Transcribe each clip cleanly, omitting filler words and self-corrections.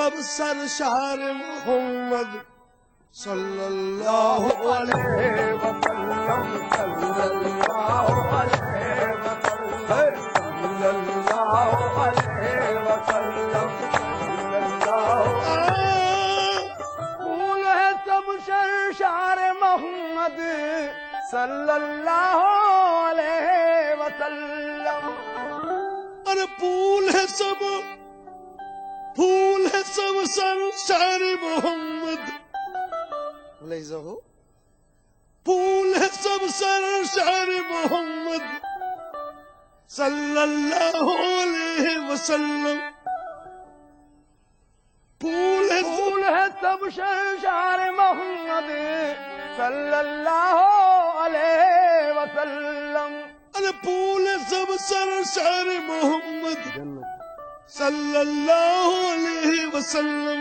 सब सरशार मोहम्मद सल्लल्लाहु अलैहि वसल्लम सल्लल्लाहु अलैहि वसल्लम सल्लल्लाहु अलैहि वसल्लम फूल है सब सरशार मोहम्मद सल्लल्लाहु अलैहि वसल्लम। अरे फूल है सब सरशार मोहम्मद फूल है सब सरशार मोहम्मद सल्लल्लाहु अलैहि वसल्लम। फूल है सब सरशार मोहम्मद सल्लल्लाहु अलैहि वसल्लम। अरे फूल है सब सरशार मोहम्मद सल्लल्लाहु अलैहि वसल्लम।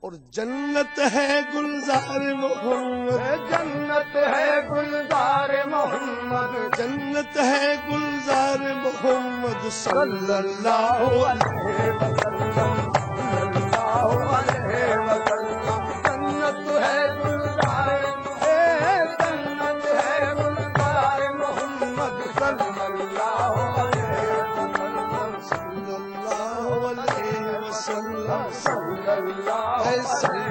और जन्नत है गुलजार मोहम्मद जन्नत है गुलजार मोहम्मद जन्नत है गुलजार मोहम्मद सल्लल्लाहु अलैहि वसल्लम सल्लल्लाहु अलैहि वसल्लम। जन्नत है गुलजार जन्नत है गुलजार मोहम्मद सल्लल्लाहु अलैहि वसल्लम सल्लल्लाहु अलैहि वसल्लम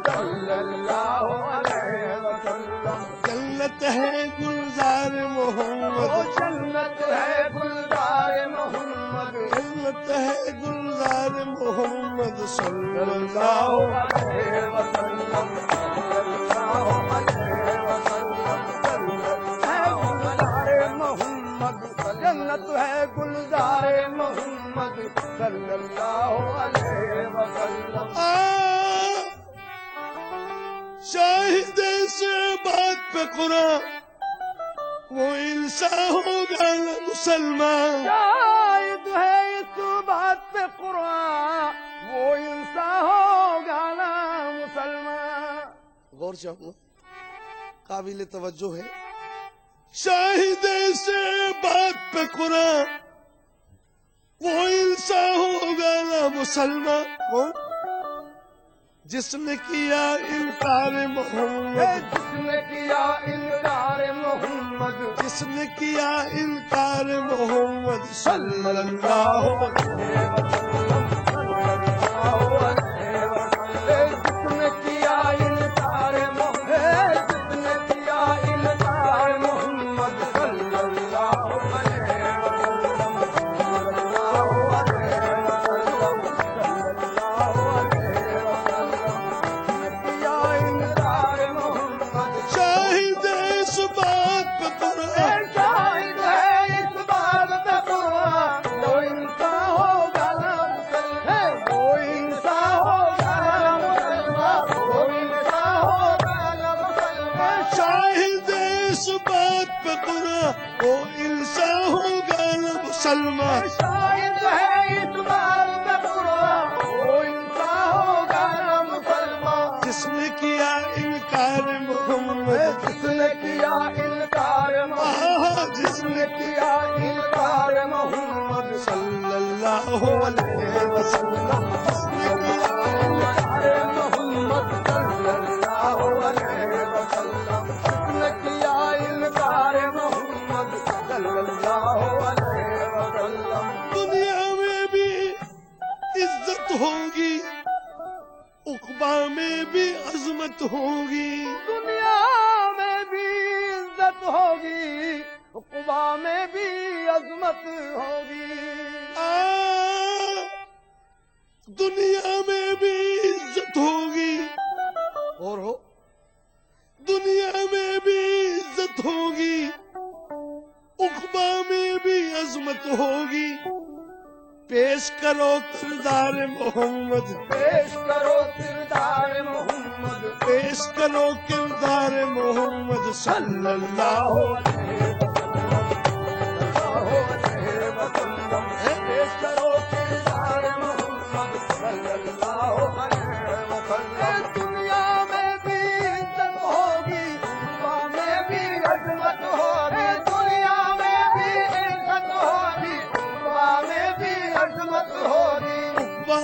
सल्लल्लाहु अलैहि वसल्लम। जन्नत है गुलजार मोहम्मद जन्नत है गुलजार मोहम्मद जन्नत है गुलजार मोहम्मद सल्लल्लाहु अलैहि वसल्लम सल्लल्लाहु अलैहि वसल्लम। जन्नत है गुलजार मोहम्मद सल्लल्लाहु अलैहि वसल्लम। शाहिद से बात पे कुरान वो इंसान होगा ना मुसलमान। शाहिद है इस बात पे कुरान वो इंसान होगा ना मुसलमान। गौर से काबिल तवज्जो है। शाहिद से बात पे कुरान वो इंसान होगा ना मुसलमान। कौन? जिसने किया इनकार मोहम्मद जिसने किया इनकार मोहम्मद जिसने किया इनकार मोहम्मद सल्लल्लाहु अलैहि वसल्लम सल्लल्लाहु अलैहि वसल्लम। जिसने किया इनकार मोहम्मद जिसने किया इनकार मोहम्मद सल्लल्लाहु अलैहि वसल्लम सल्लल्लाहु अलैहि वसल्लम सल्लल्लाहु अलैहि वसल्लम। किया इनकार मोहम्मद शाहिद है इस बात पे कुरान शाहिद है इस बात पे कुरान वो इंसान होगा ना मुसलमान वो इंसान होगा ना मुसलमान वो इंसान होगा ना मुसलमान। शाहिद है इस बात पे कुरान वो इंसान होगा ना मुसलमान। शाहिद है इस बात पे कुरान वो इंसान होगा ना मुसलमान। जिसने किया इनकार मोहम्मद जिसने किया इनकार मोहम्मद जिसने किया इनकार मोहम्मद सल्लल्लाहु अलैहि वसल्लम जिसने किया इनकार मोहम्मद सल्लल्लाहु अलैहि वसल्लम जिसने किया इनकार मोहम्मद सल्लल्लाहु अलैहि वसल्लम। दुनिया में भी इज्जत होगी उक़बा में भी अज़मत होगी। दुनिया में भी इज्जत होगी उक़बा में भी अज़मत होगी। दुनिया में भी इज्जत होगी और हो दुनिया में भी इज्जत होगी उक़बा में भी अज़मत होगी। पेश करो किरदार मोहम्मद पेश करो किरदार मोहम्मद पेश करो किरदार मोहम्मद सल्लल्लाहु अलैहि वसल्लम। पेश करो किरदार मोहम्मद सल्लल्लाहु अलैहि वसल्लम। दुनिया में भी इज्जत होगी उक़बा में भी अज़मत होगी। दुनिया में भी इज्जत होगी उक़बा में भी अज़मत होगी। उक़बा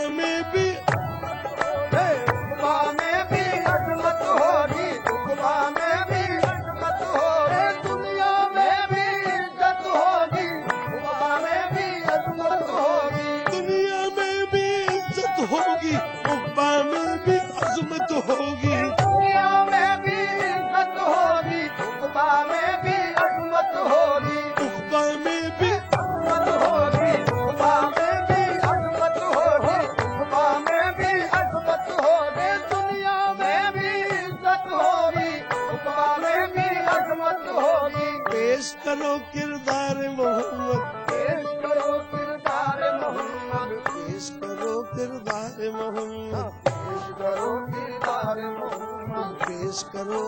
होगी, दुनिया में भी इज्जत होगी, उक़बा में भी अज़मत होगी, उक़बा में भी अज़मत होगी, उक़बा में भी अज़मत होगी, उक़बा में भी अज़मत होगी, दुनिया में भी इज्जत होगी, उक़बा में भी अज़मत होगी। पेश करो किरदार मोहम्मद, पेश करो किरदार मोहम्मद, पेश करो किरदार मोहम्मद, पेश करो किरदार मोहम्मद, पेश करो,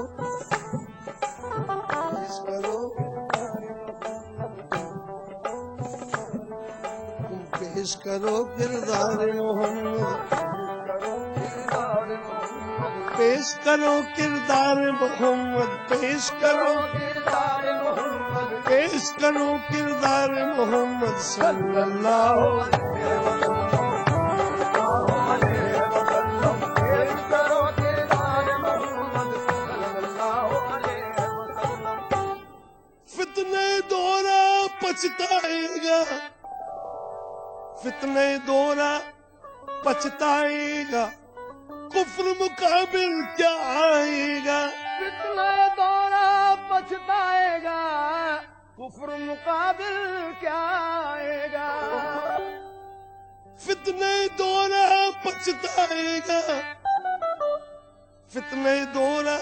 पेश करो, पेश करो किरदार मोहम्मद, पेश करो किरदार मोहम्मद, पेश करो, किरदार मोहम्मद, पेश करो किरदार मोहम्मद सल्लल्लाहु पेश करो किरदार मोहम्मद सल्लल्लाहु अलैहि वसल्लम। फितने दौरा पछताएगा, फितने दौरा पछताएगा, कुफ्र मुकाबिल क्या आएगा, फितने दौरा पछताएगा, कुफ्र मुकाबिल क्या आएगा। फितने दौरा पछताएगा, फितने दौरा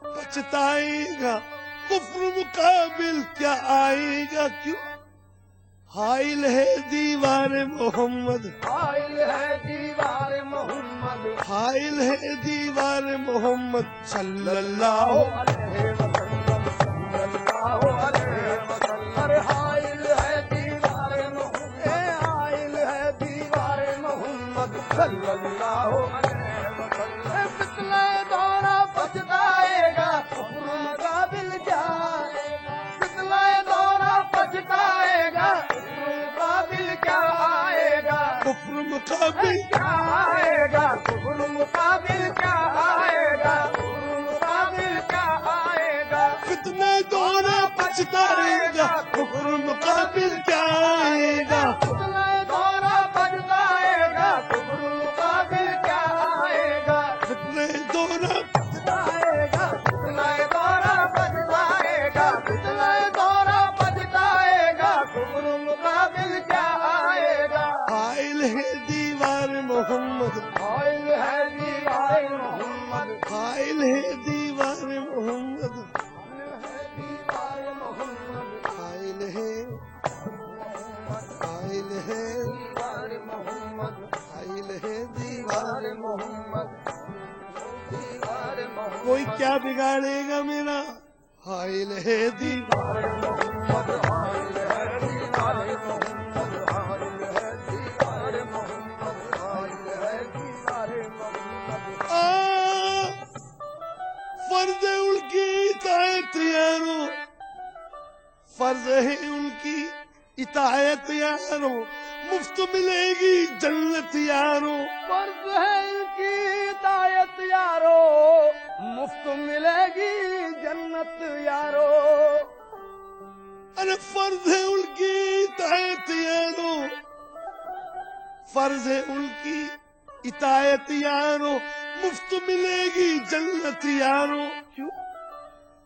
पछताएगा, कुफ्र मुकाबिल क्या आएगा। क्यों हाइल है दीवार मोहम्मद, हाइल है दीवार मोहम्मद हाइल है दीवार मोहम्मद सल्लल्लाहु अलैहि वसल्लम, सल्लल्लाहु अलैहि वसल्लम। अरे हाइल है दीवार मोहम्मद, हाइल है दीवार मोहम्मद सल्लल्लाहु अलैहि वसल्लम। फितने दौरा पछताएगा, कुफ्र मुकाबिल जाएगा, फितने दौरा पछताएगा, कुफ्र मुकाबिल क्या आएगा। कुफ्र मुकाबिल क्या आएगा, कुफ्र मुकाबिल क्या आएगा, कुफ्र मुकाबिल क्या आएगा। फितने दौरा पछताएगा, कुफ्र मुकाबिल क्या आएगा। फितने दौरा पछताएगा, कुफ्र मुकाबिल क्या आएगा। फितने दौरा पछताएगा, फितने दौरा पछताएगा, फितने दौरा पछताएगा, कुफ्र मुकाबिल क्या आएगा। हाइल है दीवार मोहम्मद, हाइल है दीवार मोहम्मद, हाइल है दीवार मोहम्मद, दीवार मोहम्मद, हाइल है, हाइल है, दीवार मोहम्मद, हाइल है दीवार। दीवार मोहम्मद, दीवार मोहम्मद, कोई क्या बिगाड़ेगा मेरा, हाइल है दीवार। मोहम्मद, हाइल है दीवार मोहम्मद, हाइल है दीवार मोहम्मद, हाइल है दीवार मोहम्मद। फर्ज है उनकी इतायत यारो, फर्ज है उनकी इतायत यारो, मुफ्त मिलेगी जन्नत यारो। फर्ज है इनकी हिदायत यारो, मुफ्त मिलेगी जन्नत यारो। अरे फर्ज है उनकी इतायत यारो, फर्ज है उनकी इतायत यारो, मुफ्त मिलेगी जन्नत यारो। क्यों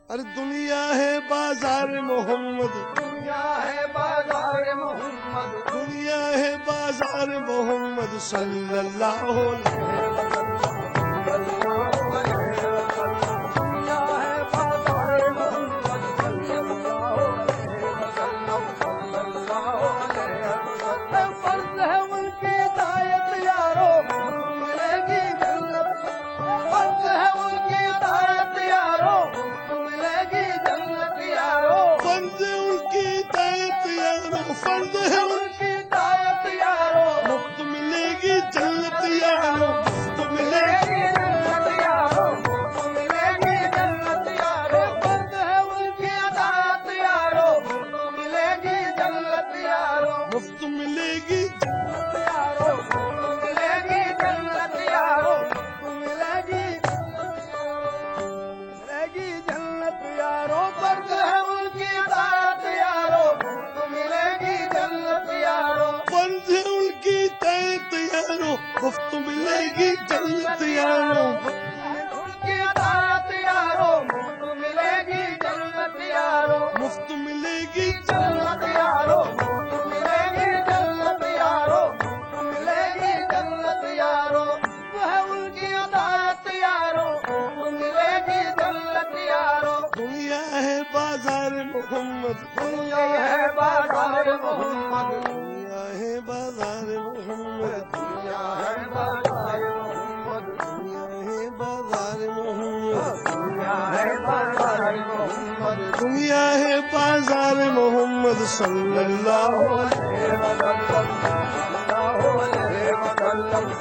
अरे दुनिया है बाजार मोहम्मद, दुनिया है बाजार मोहम्मद, दुनिया है बाजार मोहम्मद सल्लल्लाहु अलैहि दुनिया है बाजार मोहम्मद सल्लल्लाहु अलैहि वसल्लम, सल्लल्लाहु अलैहि वसल्लम। फर्ज है उनकी हिदायत यारो, मुफ्त मिलेगी जन्नत। फर्ज है उनकी हिदायत यारो, मुफ्त मिलेगी जन्नत यारो। फर्ज है उनकी इतायत यारो, फर्ज है उनकी हिदायत यारो, मुफ्त मिलेगी जन्नत यारो, मुफ्त मिलेगी जन्नत यारो, मुफ्त मिलेगी जन्नत यारो। फर्ज है उनकी हिदायत यारो, मुफ्त मिलेगी जन्नत यारो। मुफ्त मिलेगी यारो मुफ्त मिलेगी जन्नत यारो, मुफ्त मिलेगी जन्नत यारो। फर्ज है उनकी हिदायत यारो, मुफ्त मिलेगी जन्नत यारो। फर्ज है उनकी इतायत यारो, मुफ्त मिलेगी जन्नत यारो। मोहम्मद दुनिया है बाजार मोहम्मद दुनिया है बाजार मोहम्मद दुनिया है बाजार मोहम्मद दुनिया है बाजार मोहम्मद दुनिया है बाजार मोहम्मद सल्लल्लाहु अलैहि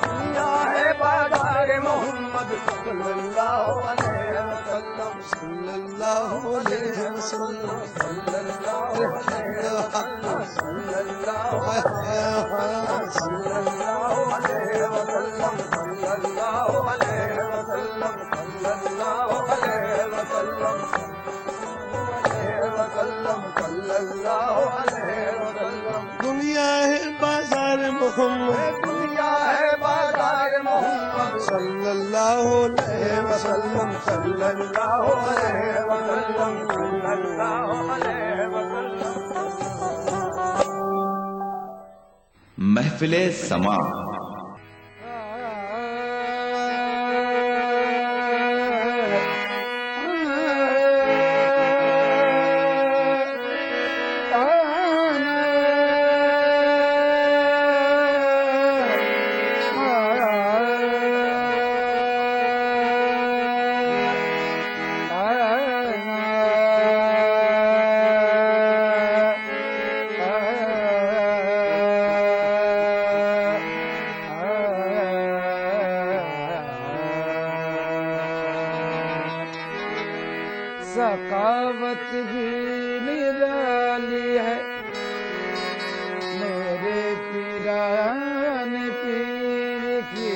दुनिया है बाजार मोहम्मद सल्लल्लाहु अलैहि वसल्लम सल्लल्लाहु अलैहि वसल्लम सल्लल्लाहु अलैहि वसल्लम सल्लल्लाहु सल्लल्लाहु अलैहि वसल्लम सल्लल्लाहु अलैहि वसल्लम सल्लल्लाहु अलैहि वसल्लम सल्लल्लाहु अलैहि वसल्लम दुनिया है बाजार मोहम्मद दुनिया है बाजार मोहम्मद सल्लल्लाहु अलैहि वसल्लम सल्लल्लाहु अलैहि वसल्लम सल्लल्लाहु अलैहि वसल्लम महफिले समा सखावत भी निराली है मेरे पीरान पीर की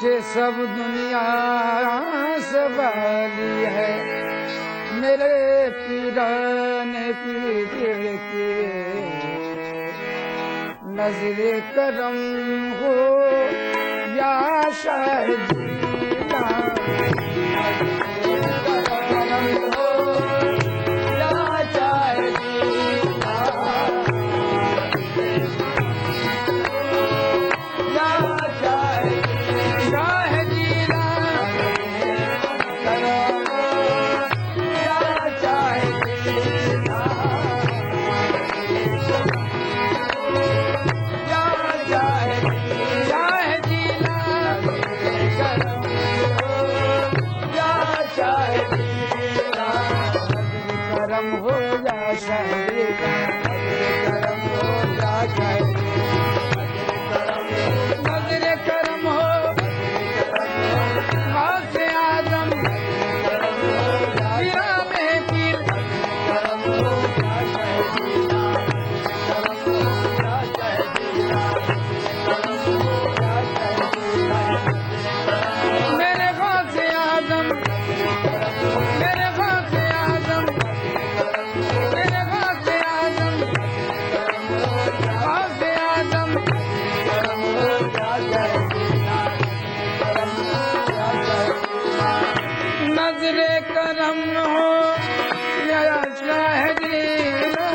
ये सब दुनिया सवाली है मेरे पीरान पीर के नजरे करम हो या शायद हो या शायद करम हो या शायद नजरे करम हो से आदम पीरा में पीर करम हो या मेरे गौस से आदम मेरे गौस से आदम मेरे गौस से आदम गौस से आदम नजरे करम हो या शाहदीना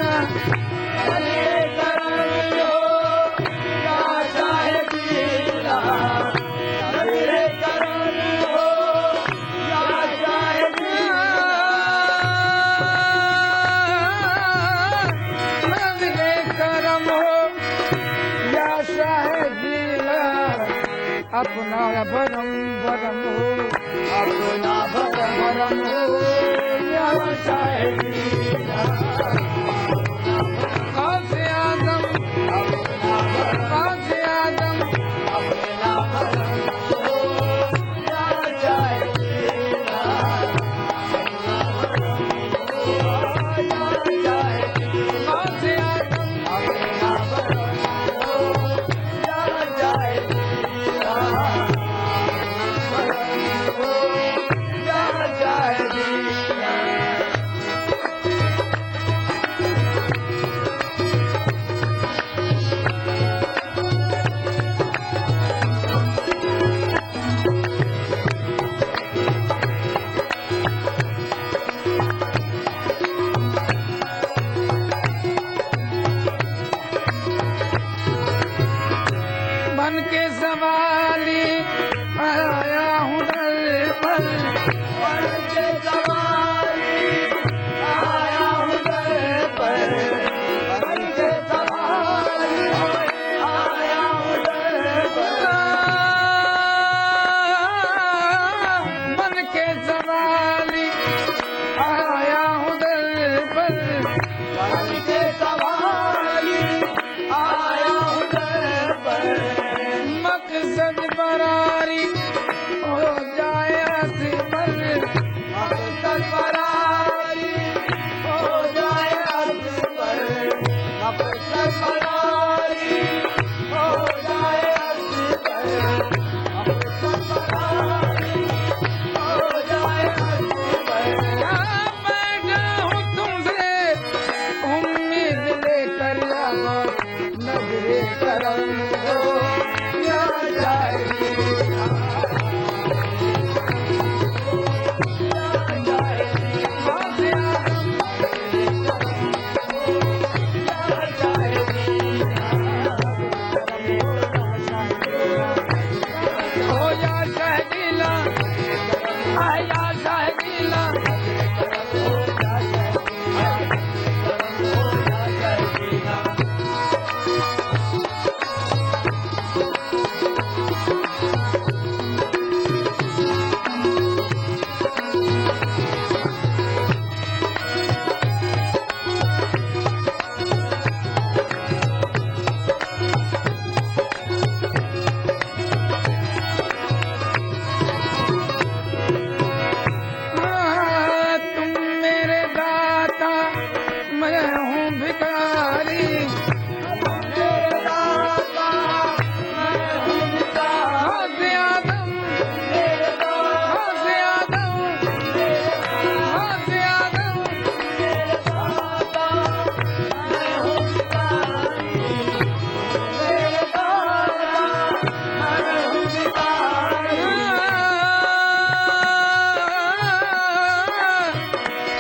नजरे करम हो या शाहदीना नजरे करम हो या शाहदीना नजरे करम हो या शाहदीना अपना भरम भरम हो अपना भरम भरम हो या शाहदीना कौन से आदम कौन से आदम अपना भरम हो या शाहदीना कौन से आदम अपना भरम हो या शाहदीना बैठा हूँ तुमसे उम्मीद लेकर नजरे करम हो या जाएगी हो या शहजीला या शहजीला तुम मेरे दाता मैं हूँ भिखारी हौसे आदम हौसे आदम हौसे आदम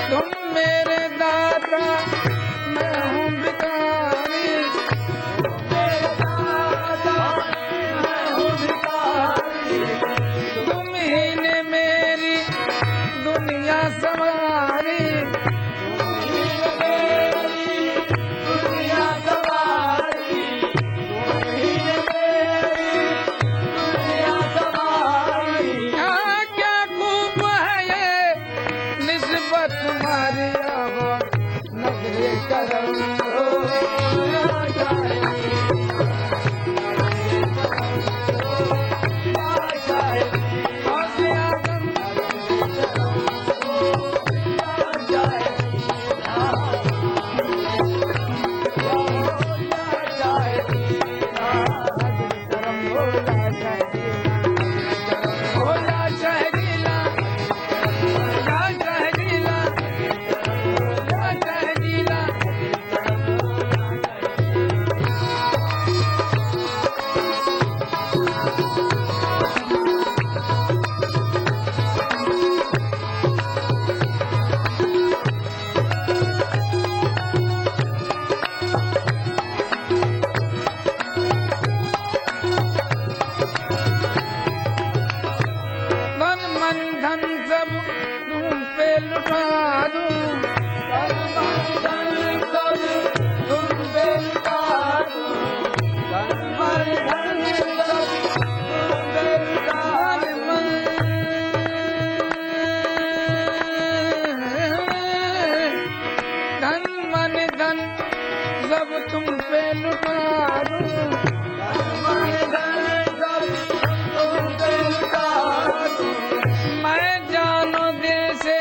तुम मेरे दाता मैं हूँ भिखारी तुम ही ने मेरी दुनिया संवारी क्या खूब है ये निस्बत तुम्हारी आवाज़ नजरे करम हो या जाएगी हौसे आदम हो या शहजीला या शहजीला या शहजीला मन मन धन सब तुम पे लुटा दूं तुम पे लुटा धन मन धन सब तुम पे लुटा दूं मैं जानो दिल से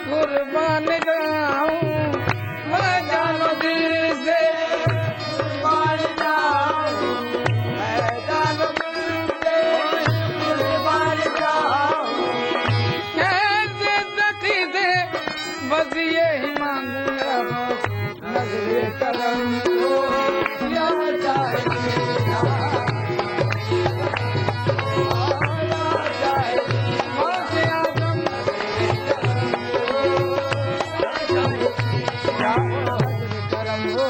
कुर्बान जाऊं मैं जानो दिल से कुर्बान जाऊं मैं जानो दिल से कुर्बान जाऊं कैसे सखी से बस यही मांगूंगा नजरे करम हो या जाएगी हौसे आदम करम हो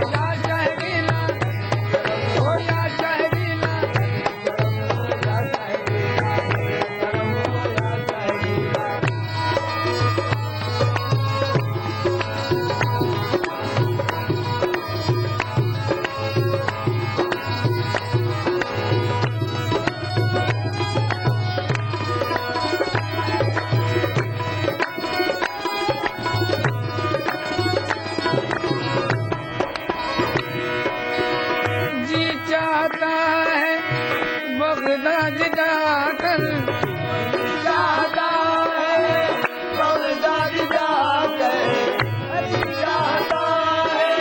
या शहजीला हो या शहजीला बगदाद जाकर जाता है बगदाद जाकर जाता है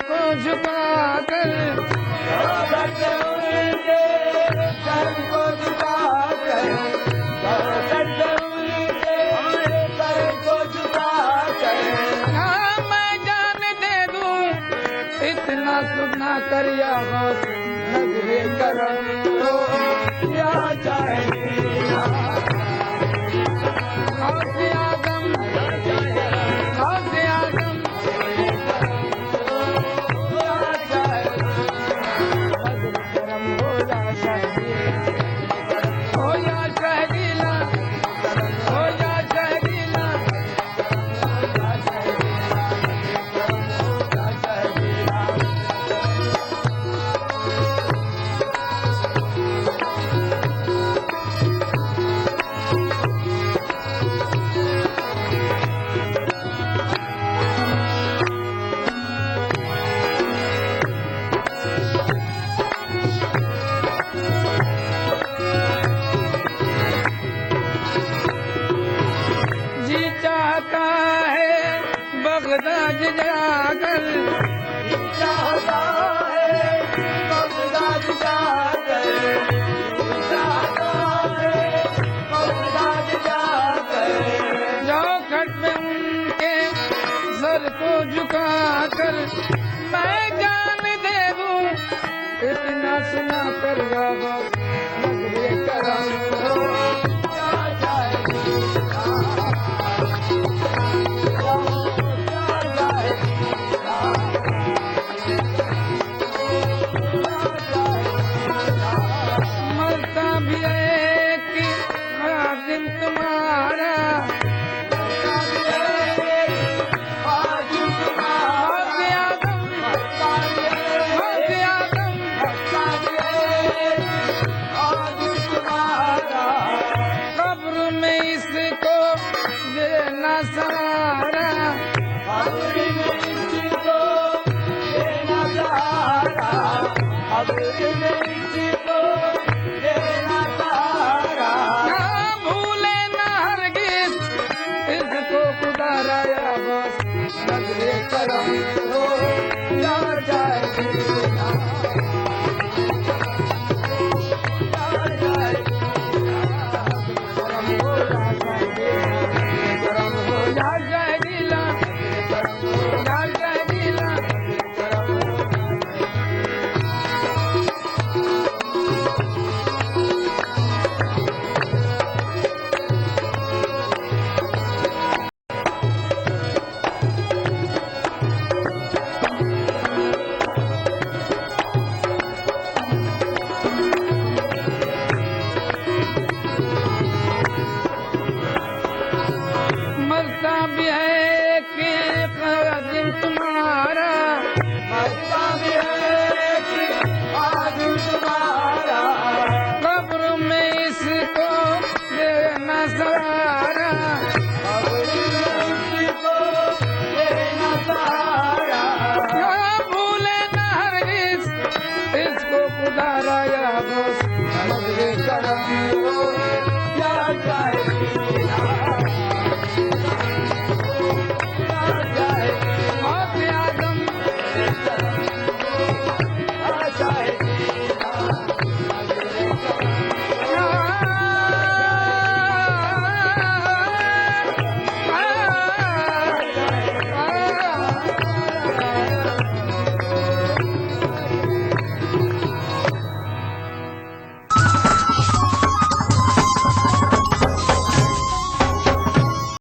को झुका कर करते उनके सर को झुका कर करते उनके सर को झुका कर हाँ मैं जान दे दूं इतना सुना कर या बस नजरे करम तो क्या चाहे गौसे आजम गौसे आजम करम हो या शहदीला हो या शहदीला हो या शहदीला जी चाहता है बगदाद जाकर चाहता है बगदाद जाकर चाहता है बगदाद जाकर चौखट में उनके सर को झुकाकर मैं जान दे दूं इतना सुना कर या बस नजरे करम हो क्या चाहे मरता भी है कि दिन तुम्हारा आज गौसे आजम गौसे आजम कब्र में इसको देना सहारा ना भूले ना हरगिज इसको खुदाराया बस नजरे करम हो करम हो या शहदीला या शहदीला मरता भी है कि दिन तुम्हारा कब्र में इसको देना सहारा ना भूले ना हरगिज इसको खुदाराया बस नजरे करम